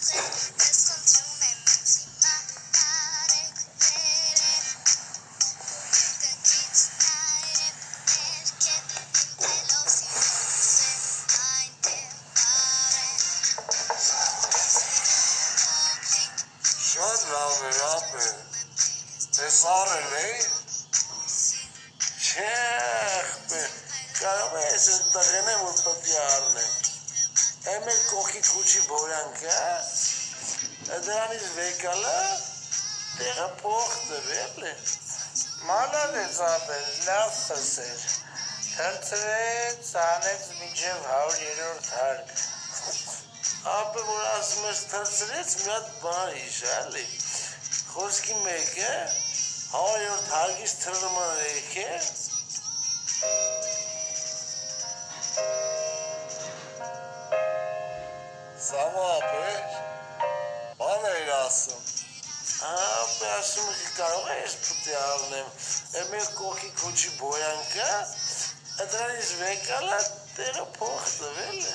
Շատ լավ է, ապեր, ես արել էի, չեխպեր, կարող է ես են տղենեմ ու պտի արնեմ, մեր կողքի կուչի բորյանքը, դրանից վեկալը, տեղը պող տվել է, մալադեց ապեր, լավ պսեր, թրծվեց, անեց մինչև 100-րդ հարկ, ապը որ ասում ես թրծրեց, մի հատ բան իշալի, խոսքի մեկը, 100-րդ հարգից թրման եք է, Սամա ապեր, բան էր ասում, ապը ասում է ki կարող է ես պտի արնեմ, մեր կողքի կուչի բոյանքը, դրանից վեկալը տեղը պող տվել է,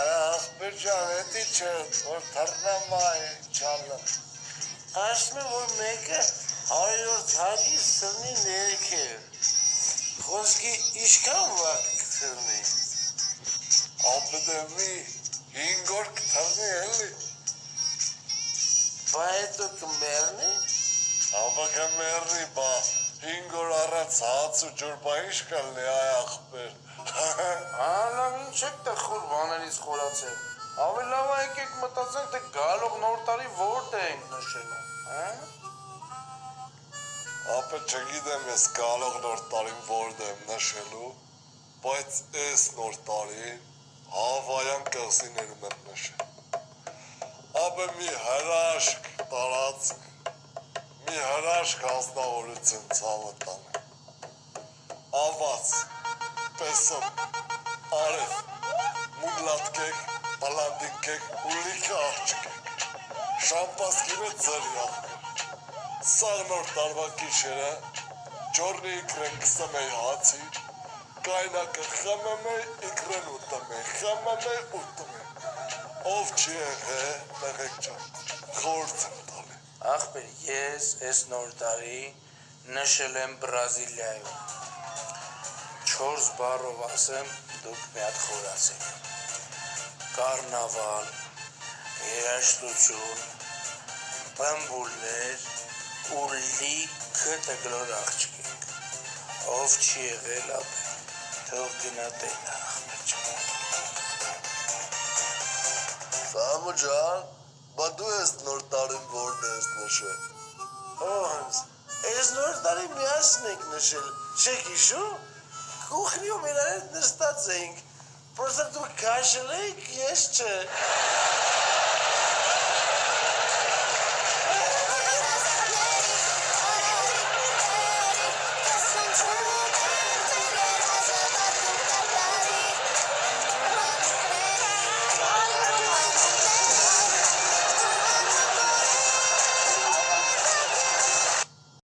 ախպեր ջան, հետի չէ, որ թռնամա է չալը, ասում է, որ մեկը 100-րդ հարգից թրնի ներք է, խոսքի իշքան վաղ կթրնի, ապը դեմի 5 օր կթրնի էլի, բա հետո կմերնի, ապա կմերնի, բա 5 օր առած հաց ու ջուր, բա ինչ կլնի այ ախպեր, Լավ ինչ եք տեղ խոր բաներից խորացել, ավելի լավ եկեք մտածենք, թե գալող նոր տարի որտե ենք նշելու, ապը չգիտեմ ես գալող նոր տարին որտե եմ նշելու, բայց ես նոր տարին Հավայան կղզիներում եմ նշել, ապը մի հրաշք տարածք, մի հրաշք հանձնավորություն ցավը տանը, ավաց, պեսոն, արև, մունլատկեք, բալանդինկեք ու լիքը աղջկեք, շամպասկինը ձրի աղբեր, սաղ նոր տարվա կիշերը, ջորնի իքրեն կսեմ էի հացի, կայնակը խմեմ էի, իքրեն ուտեմ էի, խմեմ էի, ուտեմ էի, ով չի եղե, մեղեք ճան, խորձ եմ տալի, Ախպեր, ես ես նոր տարի նշել եմ Բրազիլիայում, 4 բառով ասեմ, դուք մի հատ խորացեք, կարնավալ, երաշտություն, բամբուլներ ու լիքը տգլոր աղջկեք, ով չի եղել ապեր, թող գնա տենա ախպեր ճան, Սամո ջան, բա դու ես նոր տարին որն ես նշել, Օհանց, ես նոր տարի միասն ենք նշել, չեք իշու, կուխնիում իրար հետ նստած էինք, պրոստը դուք կաշել էիք, ես չէ,